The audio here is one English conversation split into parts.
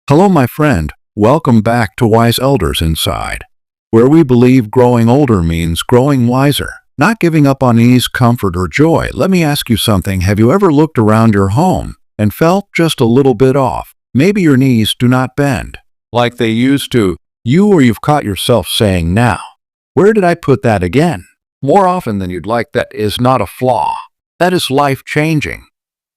Hello, my friend. Welcome back to Wise Elders Inside, where we believe growing older means growing wiser, not giving up on ease, comfort, or joy. Let me ask you something. Have you ever looked around your home and felt just a little bit off? Maybe your knees do not bend like they used to. You've caught yourself saying, now, where did I put that again? More often than you'd like, that is not a flaw. That is life-changing,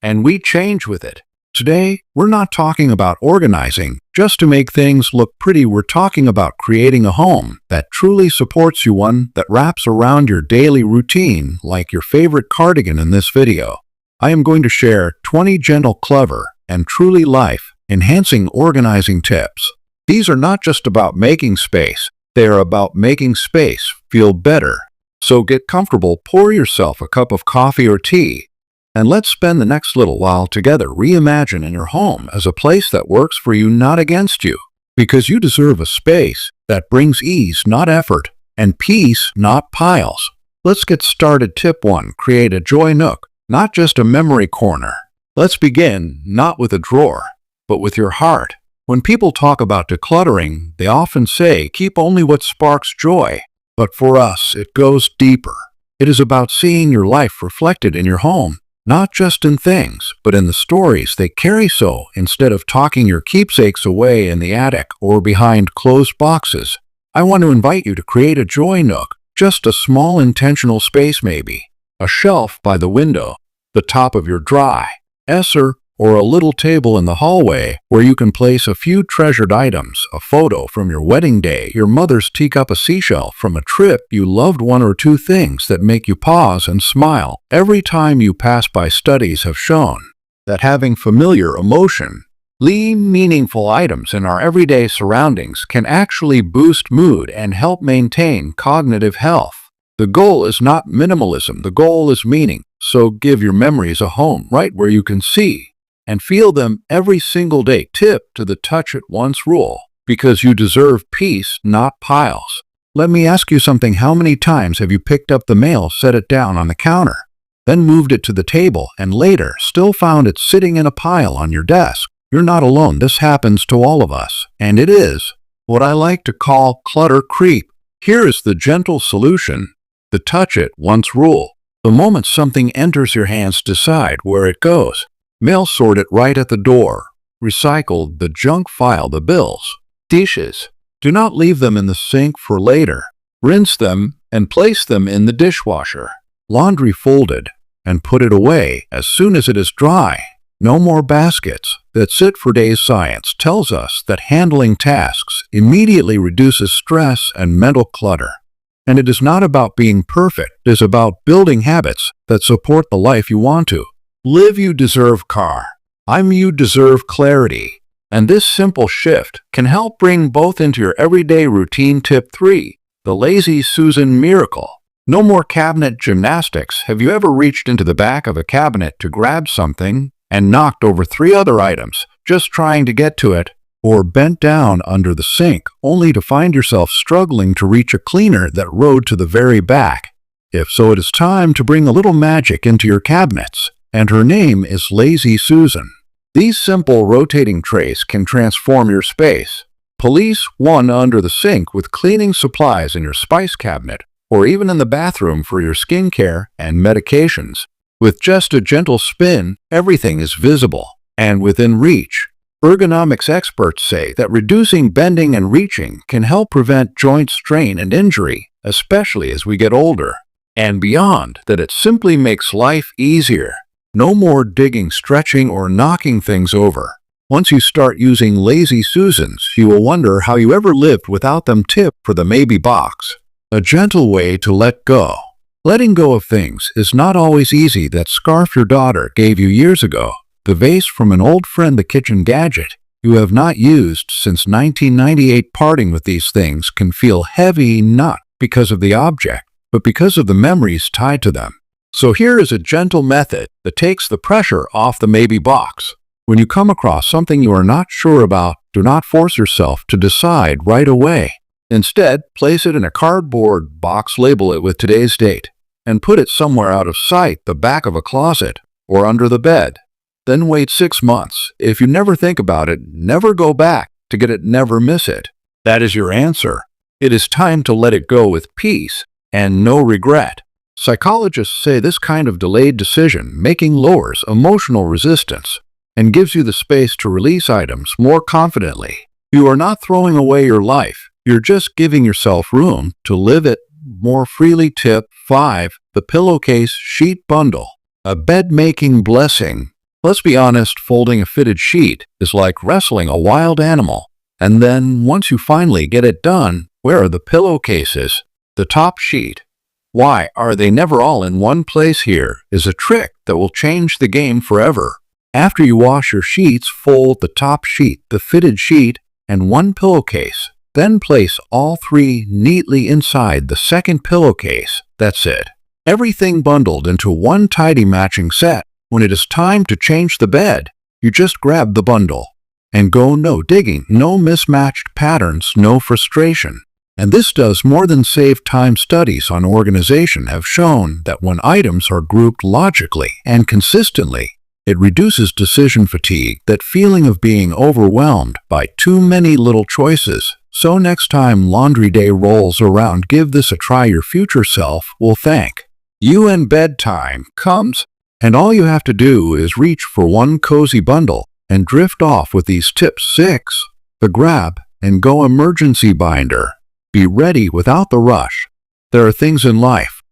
and we change with it. Today, we're not talking about organizing just to make things look pretty. We're talking about creating a home that truly supports you, one that wraps around your daily routine like your favorite cardigan. In this video, I am going to share 20 gentle, clever, and truly life-enhancing organizing tips. These are not just about making space, they are about making space feel better. So get comfortable, pour yourself a cup of coffee or tea, and let's spend the next little while together reimagining your home as a place that works for you, not against you. Because you deserve a space that brings ease, not effort, and peace, not piles. Let's get started. Tip 1. Create a joy nook, not just a memory corner. Let's begin not with a drawer, but with your heart. When people talk about decluttering, they often say, keep only what sparks joy. But for us, it goes deeper. It is about seeing your life reflected in your home. Not just in things, but in the stories they carry. So, instead of tucking your keepsakes away in the attic or behind closed boxes, I want to invite you to create a joy nook, just a small intentional space, maybe a shelf by the window, the top of your dresser, or a little table in the hallway where you can place a few treasured items, a photo from your wedding day, your mother's teacup, a seashell from a trip you loved, one or two things that make you pause and smile every time you pass by. Studies have shown that having familiar, emotionally meaningful items in our everyday surroundings can actually boost mood and help maintain cognitive health. The goal is not minimalism, the goal is meaning. So give your memories a home right where you can see and feel them every single day. Tip to the touch it once rule, because you deserve peace, not piles. Let me ask you something. How many times have you picked up the mail, set it down on the counter, then moved it to the table, and later still found it sitting in a pile on your desk? You're not alone. This happens to all of us, and it is what I like to call clutter creep. Here is the gentle solution: the touch it once rule. The moment something enters your hands, decide where it goes. Mail, sort it right at the door. Recycle the junk, file the bills. Dishes, do not leave them in the sink for later. Rinse them and place them in the dishwasher. Laundry, folded and put it away as soon as it is dry. No more baskets that sit for days. Science tells us that handling tasks immediately reduces stress and mental clutter. And it is not about being perfect, it is about building habits that support the life you want to live. You deserve you deserve clarity. And this simple shift can help bring both into your everyday routine. Tip 3. The Lazy Susan Miracle. No more cabinet gymnastics. Have you ever reached into the back of a cabinet to grab something and knocked over 3 other items just trying to get to it? Or bent down under the sink only to find yourself struggling to reach a cleaner that rode to the very back? If so, it is time to bring a little magic into your cabinets. And her name is Lazy Susan. These simple rotating trays can transform your space. Place one under the sink with cleaning supplies in your spice cabinet, or even in the bathroom for your skincare and medications. With just a gentle spin, everything is visible and within reach. Ergonomics experts say that reducing bending and reaching can help prevent joint strain and injury, especially as we get older. And beyond that, it simply makes life easier. No more digging, stretching, or knocking things over. Once you start using Lazy Susans, you will wonder how you ever lived without them. Tip for the maybe box. A gentle way to let go. Letting go of things is not always easy. That scarf your daughter gave you years ago, the vase from an old friend, the kitchen gadget you have not used since 1998. Parting with these things can feel heavy, not because of the object, but because of the memories tied to them. So here is a gentle method that takes the pressure off the maybe box. When you come across something you are not sure about, do not force yourself to decide right away. Instead, place it in a cardboard box, label it with today's date, and put it somewhere out of sight, the back of a closet, or under the bed. Then wait 6 months. If you never think about it, never go back to get it, never miss it. That is your answer. It is time to let it go with peace and no regret. Psychologists say this kind of delayed decision-making lowers emotional resistance and gives you the space to release items more confidently. You are not throwing away your life. You're just giving yourself room to live it more freely. Tip 5. The Pillowcase Sheet Bundle. A bed-making blessing. Let's be honest, folding a fitted sheet is like wrestling a wild animal. And then, once you finally get it done, where are the pillowcases? The top sheet. Why are they never all in one place? Here is a trick that will change the game forever. After you wash your sheets, fold the top sheet, the fitted sheet, and one pillowcase. Then place all 3 neatly inside the second pillowcase. That's it. Everything bundled into one tidy matching set. When it is time to change the bed, you just grab the bundle and go. No digging, no mismatched patterns, no frustration. And this does more than save time. Studies on organization have shown that when items are grouped logically and consistently, it reduces decision fatigue, that feeling of being overwhelmed by too many little choices. So next time laundry day rolls around, give this a try. Your future self will thank you. And bedtime comes, and all you have to do is reach for one cozy bundle and drift off with these tips. 6. The Grab and Go Emergency Binder. Be ready without the rush. There are things in life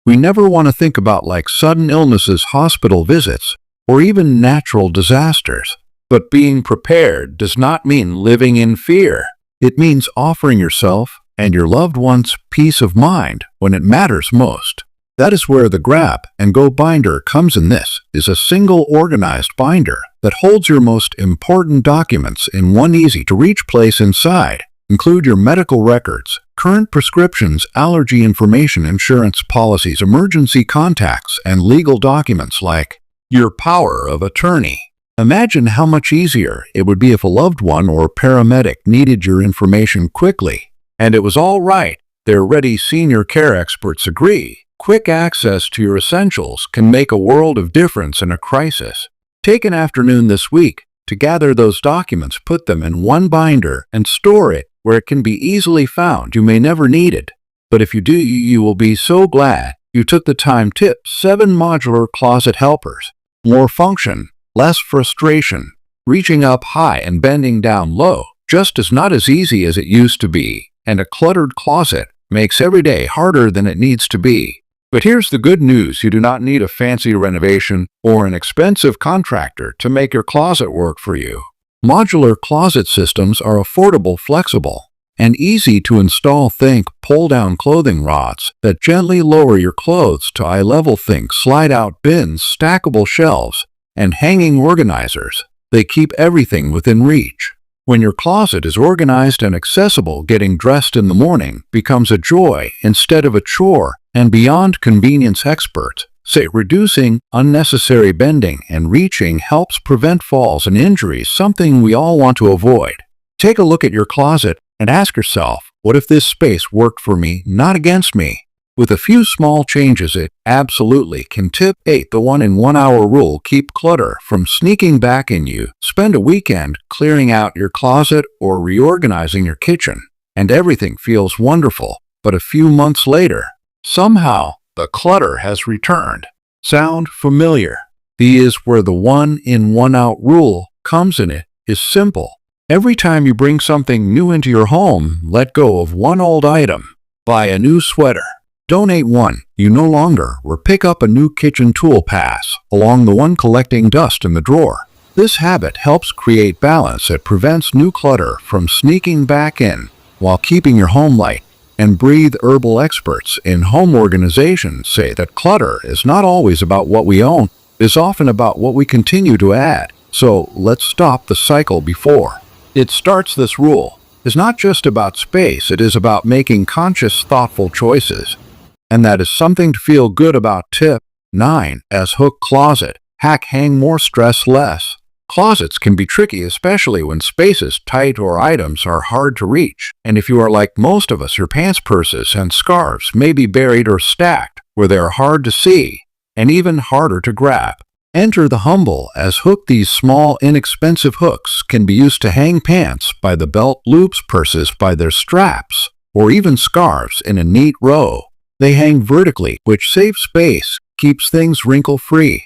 we never want to think about, like sudden illnesses, hospital visits, or even natural disasters. But being prepared does not mean living in fear. It means offering yourself and your loved ones peace of mind when it matters most. That is where the Grab and Go binder comes in. This is a single organized binder that holds your most important documents in one easy-to-reach place. Inside include your medical records, current prescriptions, allergy information, insurance policies, emergency contacts, and legal documents like your power of attorney. Imagine how much easier it would be if a loved one or paramedic needed your information quickly, and it was all right. They're ready. Senior care experts agree. Quick access to your essentials can make a world of difference in a crisis. Take an afternoon this week to gather those documents, put them in one binder, and store it where it can be easily found. You may never need it, but if you do, you will be so glad you took the time. Tip 7. Modular closet helpers. More function, less frustration. Reaching up high and bending down low just is not as easy as it used to be, and a cluttered closet makes every day harder than it needs to be. But here's the good news. You do not need a fancy renovation or an expensive contractor to make your closet work for you. Modular closet systems are affordable, flexible, and easy to install. Think pull-down clothing rods that gently lower your clothes to eye level. Think slide-out bins, stackable shelves, and hanging organizers. They keep everything within reach. When your closet is organized and accessible, getting dressed in the morning becomes a joy instead of a chore. And beyond convenience, experts say reducing unnecessary bending and reaching helps prevent falls and injuries, something we all want to avoid. Take a look at your closet and ask yourself, what if this space worked for me, not against me? With a few small changes, it absolutely can. Tip 8. The 1 in 1 hour rule. Keep clutter from sneaking back in you. Spend a weekend clearing out your closet or reorganizing your kitchen, and everything feels wonderful. But a few months later, somehow, the clutter has returned. Sound familiar? Is where the 1 in 1 out rule comes in. It is simple. Every time you bring something new into your home, let go of one old item. Buy a new sweater. Donate one you no longer, or pick up a new kitchen tool. Pass along the one collecting dust in the drawer. This habit helps create balance. It prevents new clutter from sneaking back in while keeping your home light and breathe. Herbal experts in home organization say that clutter is not always about what we own, it is often about what we continue to add. So let's stop the cycle before it starts. This rule is not just about space, it is about making conscious, thoughtful choices. And that is something to feel good about. Tip 9. As hook closet hack. Hang more, stress less. Closets can be tricky, especially when space is tight or items are hard to reach. And if you are like most of us, your pants, purses, and scarves may be buried or stacked where they are hard to see and even harder to grab. Enter the humble as hook. These small, inexpensive hooks can be used to hang pants by the belt loops, purses by their straps, or even scarves in a neat row. They hang vertically, which saves space, keeps things wrinkle-free,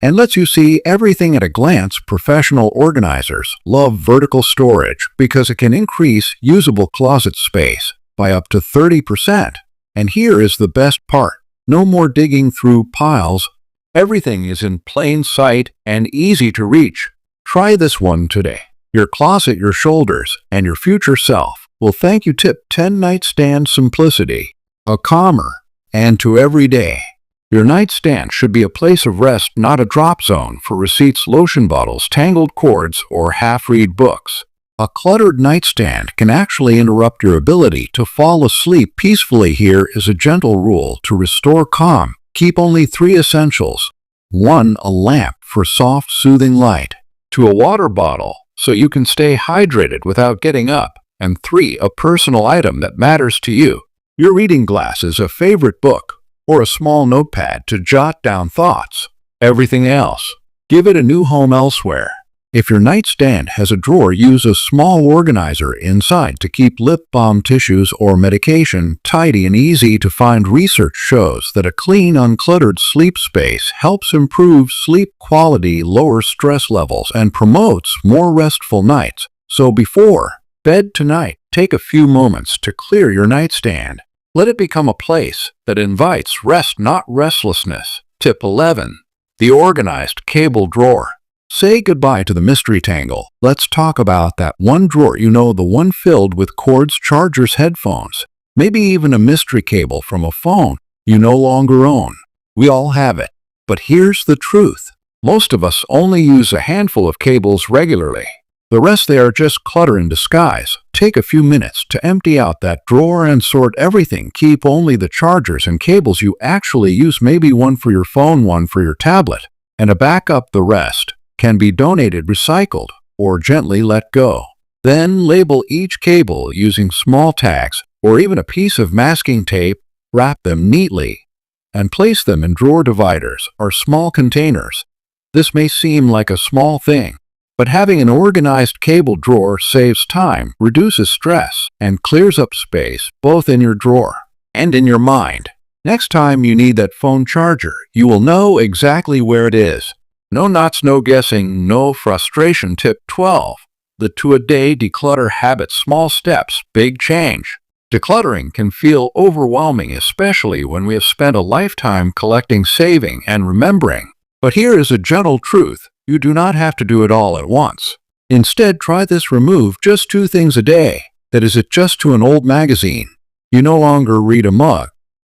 and lets you see everything at a glance. Professional organizers love vertical storage because it can increase usable closet space by up to 30%. And here is the best part. No more digging through piles. Everything is in plain sight and easy to reach. Try this one today. Your closet, your shoulders, and your future self will thank you. Tip 10. Nightstand simplicity. A calmer and to every day. Your nightstand should be a place of rest, not a drop zone for receipts, lotion bottles, tangled cords, or half-read books. A cluttered nightstand can actually interrupt your ability to fall asleep peacefully. Here is a gentle rule to restore calm. Keep only 3 essentials. 1. A lamp for soft, soothing light. 2. A water bottle so you can stay hydrated without getting up. And 3. A personal item that matters to you. Your reading glasses, a favorite book, or a small notepad to jot down thoughts. Everything else, give it a new home elsewhere. If your nightstand has a drawer, use a small organizer inside to keep lip balm, tissues, or medication tidy and easy to find. Research shows that a clean, uncluttered sleep space helps improve sleep quality, lowers stress levels, and promotes more restful nights. So before bed tonight, take a few moments to clear your nightstand. Let it become a place that invites rest, not restlessness. Tip 11. The organized cable drawer. Say goodbye to the mystery tangle. Let's talk about that one drawer, the one filled with cords, chargers, headphones, maybe even a mystery cable from a phone you no longer own. We all have it. But here's the truth. Most of us only use a handful of cables regularly. The rest, they are just clutter in disguise. Take a few minutes to empty out that drawer and sort everything. Keep only the chargers and cables you actually use, maybe one for your phone, one for your tablet, and a backup. The rest can be donated, recycled, or gently let go. Then label each cable using small tags or even a piece of masking tape. Wrap them neatly and place them in drawer dividers or small containers. This may seem like a small thing, but having an organized cable drawer saves time, reduces stress, and clears up space both in your drawer and in your mind. Next time you need that phone charger, you will know exactly where it is. No knots, no guessing, no frustration. Tip 12. The 2-a-day declutter habit. Small steps, big change. Decluttering can feel overwhelming, especially when we have spent a lifetime collecting, saving, and remembering. But here is a gentle truth. You do not have to do it all at once. Instead, try this. Remove just 2 things a day. That is it. Just to an old magazine you no longer read, a mug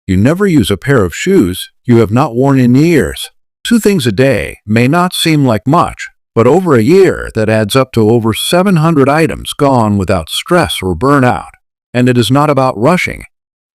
you never use, a pair of shoes you have not worn in years. 2 things a day may not seem like much, but over a year that adds up to over 700 items gone without stress or burnout. And it is not about rushing.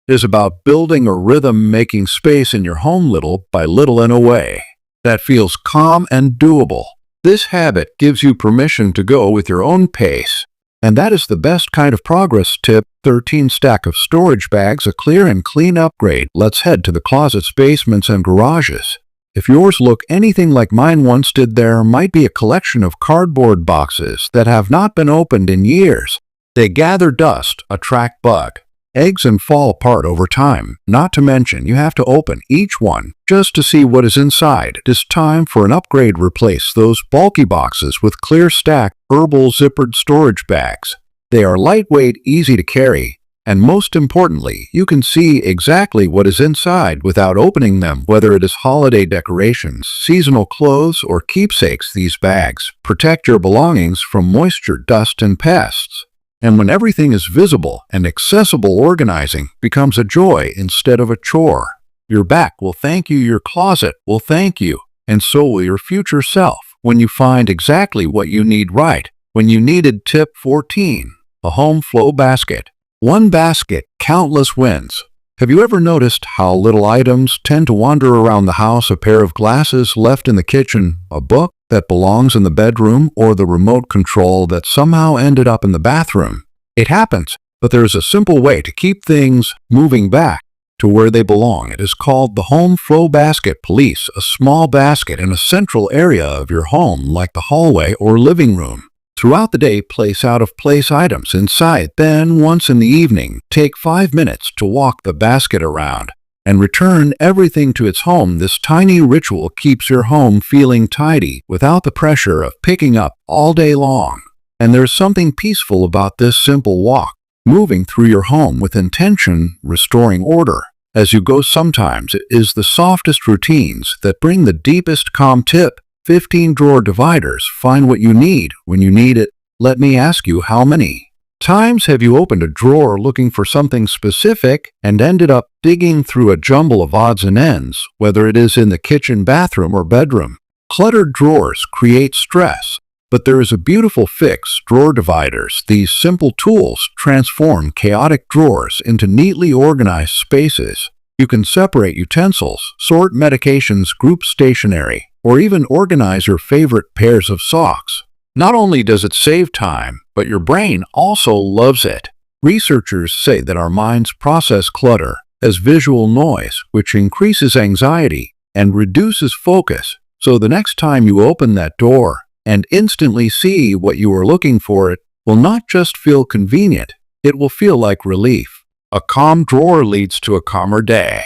It is about building a rhythm, making space in your home little by little in a way that feels calm and doable. This habit gives you permission to go with your own pace, and that is the best kind of progress. Tip 13. Stack of storage bags, a clear and clean upgrade. Let's head to the closets, basements, and garages. If yours look anything like mine once did, there might be a collection of cardboard boxes that have not been opened in years. They gather dust, attract bug eggs, and fall apart over time. Not to mention, you have to open each one just to see what is inside. It is time for an upgrade. Replace those bulky boxes with clear, stacked, herbal zippered storage bags. They are lightweight, easy to carry, and most importantly, you can see exactly what is inside without opening them. Whether it is holiday decorations, seasonal clothes, or keepsakes, these bags protect your belongings from moisture, dust, and pests. And when everything is visible and accessible, organizing becomes a joy instead of a chore. Your back will thank you, your closet will thank you, and so will your future self when you find exactly what you need right when you needed. Tip 14. A home flow basket. One basket, countless wins. Have you ever noticed how little items tend to wander around the house? A pair of glasses left in the kitchen, a book that belongs in the bedroom, or the remote control that somehow ended up in the bathroom. It happens, but there is a simple way to keep things moving back to where they belong. It is called the home flow basket. Place a small basket in a central area of your home, like the hallway or living room. Throughout the day, place out-of-place items inside. Then, once in the evening, take 5 minutes to walk the basket around and return everything to its home. This tiny ritual keeps your home feeling tidy without the pressure of picking up all day long. And there's something peaceful about this simple walk, moving through your home with intention, restoring order as you go. Sometimes it is the softest routines that bring the deepest calm. Tip: 15 drawer dividers. Find what you need when you need it. Let me ask you, how many times have you opened a drawer looking for something specific and ended up digging through a jumble of odds and ends, whether it is in the kitchen, bathroom, or bedroom? Cluttered drawers create stress, but there is a beautiful fix: drawer dividers. These simple tools transform chaotic drawers into neatly organized spaces. You can separate utensils, sort medications, group stationery, or even organize your favorite pairs of socks. Not only does it save time, but your brain also loves it. Researchers say that our minds process clutter as visual noise, which increases anxiety and reduces focus. So the next time you open that door and instantly see what you are looking for, it will not just feel convenient, it will feel like relief. A calm drawer leads to a calmer day,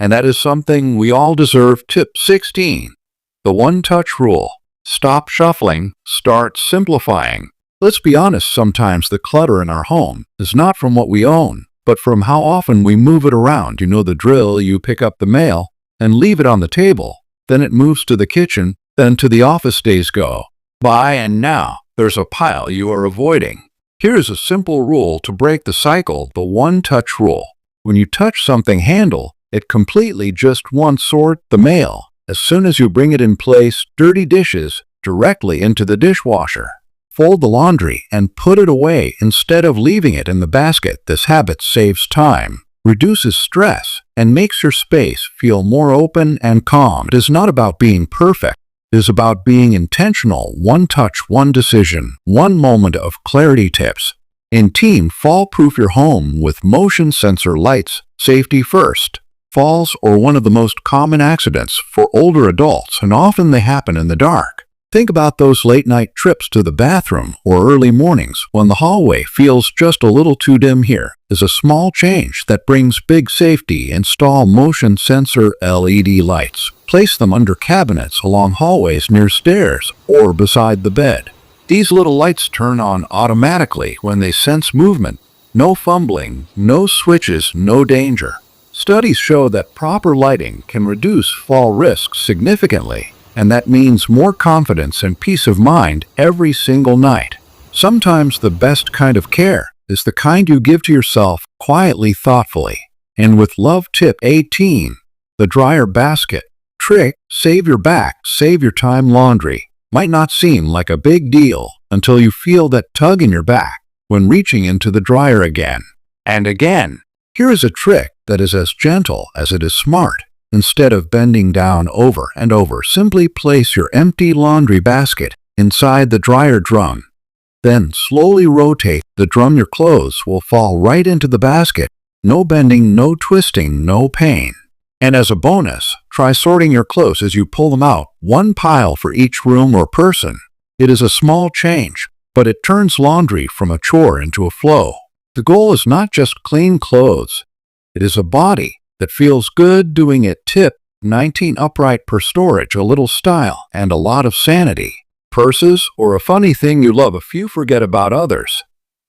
and that is something we all deserve. Tip 16. The one-touch rule. Stop shuffling, start simplifying. Let's be honest, sometimes the clutter in our home is not from what we own, but from how often we move it around. You know the drill: you pick up the mail and leave it on the table, then it moves to the kitchen, then to the office. Days go by and now there's a pile you are avoiding. Here's a simple rule to break the cycle: the one-touch rule. When you touch something, handle it completely just once. Sort the mail. As soon as you bring it in, place dirty dishes directly into the dishwasher. Fold the laundry and put it away instead of leaving it in the basket. This habit saves time, reduces stress, and makes your space feel more open and calm. It is not about being perfect. It is about being intentional. One touch, one decision, one moment of clarity. Tips: in team, fall-proof your home with motion sensor lights. Safety first. Falls are one of the most common accidents for older adults, and often they happen in the dark. Think about those late-night trips to the bathroom or early mornings when the hallway feels just a little too dim. Here is a small change that brings big safety. Install motion sensor LED lights. Place them under cabinets, along hallways, near stairs, or beside the bed. These little lights turn on automatically when they sense movement. No fumbling, no switches, no danger. Studies show that proper lighting can reduce fall risks significantly, and that means more confidence and peace of mind every single night. Sometimes the best kind of care is the kind you give to yourself quietly, thoughtfully, and with love. Tip 18. The dryer basket. Trick: save your back, save your time. Laundry might not seem like a big deal until you feel that tug in your back when reaching into the dryer again and again. Here is a trick that is as gentle as it is smart. Instead of bending down over and over, simply place your empty laundry basket inside the dryer drum. Then slowly rotate the drum. Your clothes will fall right into the basket. No bending, no twisting, no pain. And as a bonus, try sorting your clothes as you pull them out, one pile for each room or person. It is a small change, but it turns laundry from a chore into a flow. The goal is not just clean clothes. It is a body that feels good doing it. Tip 19. Upright per storage. A little style and a lot of sanity. Purses, or a funny thing you love, a few forget about others,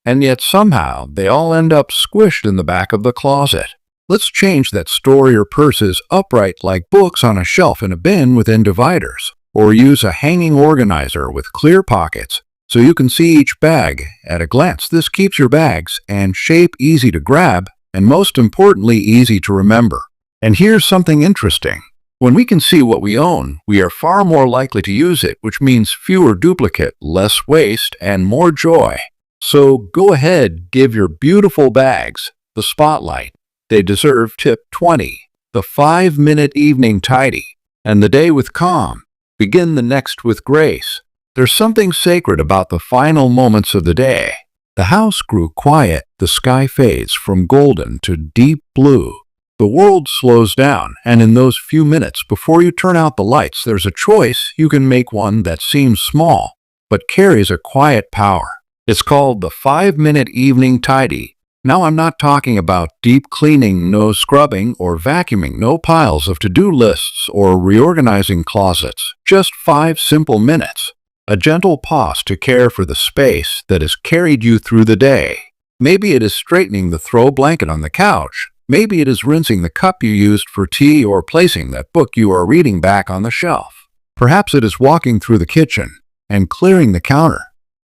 and yet somehow they all end up squished in the back of the closet. Let's change that. Store your purses upright like books on a shelf in a bin within dividers, or use a hanging organizer with clear pockets so you can see each bag at a glance. This keeps your bags and shape easy to grab, and most importantly, easy to remember. And here's something interesting. When we can see what we own, we are far more likely to use it, which means fewer duplicate, less waste, and more joy. So go ahead, give your beautiful bags the spotlight they deserve. Tip 20. The 5-minute evening tidy. And the day with calm. Begin the next with grace. There's something sacred about the final moments of the day. The house grew quiet, the sky fades from golden to deep blue, The world slows down, and in those few minutes before you turn out the lights, there's a choice you can make, one that seems small, but carries a quiet power. It's called the 5-minute evening tidy. Now, I'm not talking about deep cleaning, no scrubbing or vacuuming, no piles of to-do lists or reorganizing closets. Just 5 simple minutes. A gentle pause to care for the space that has carried you through the day. Maybe it is straightening the throw blanket on the couch. Maybe it is rinsing the cup you used for tea or placing that book you are reading back on the shelf. Perhaps it is walking through the kitchen and clearing the counter.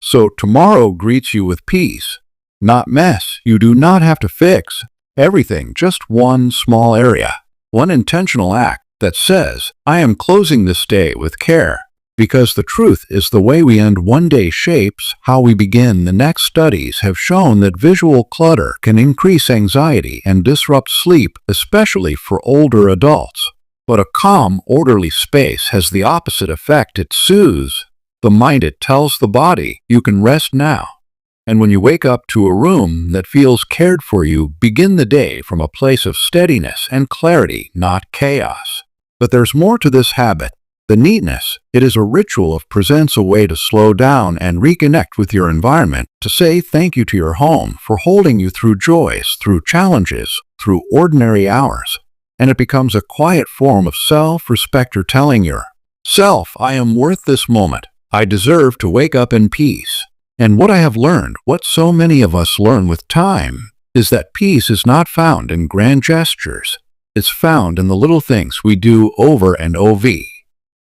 So tomorrow greets you with peace, not mess. You do not have to fix everything, just one small area, one intentional act that says, I am closing this day with care. Because the truth is, the way we end one day shapes how we begin the next. Studies have shown that visual clutter can increase anxiety and disrupt sleep, especially for older adults. But a calm, orderly space has the opposite effect. It soothes the mind. It tells the body, you can rest now. And when you wake up to a room that feels cared for, you begin the day from a place of steadiness and clarity, not chaos. But there's more to this habit. The neatness. It is a ritual of presence, a way to slow down and reconnect with your environment, to say thank you to your home for holding you through joys, through challenges, through ordinary hours. And it becomes a quiet form of self-respect. You're telling yourself, I am worth this moment. I deserve to wake up in peace. And what I have learned, what so many of us learn with time, is that peace is not found in grand gestures. It's found in the little things we do over and over.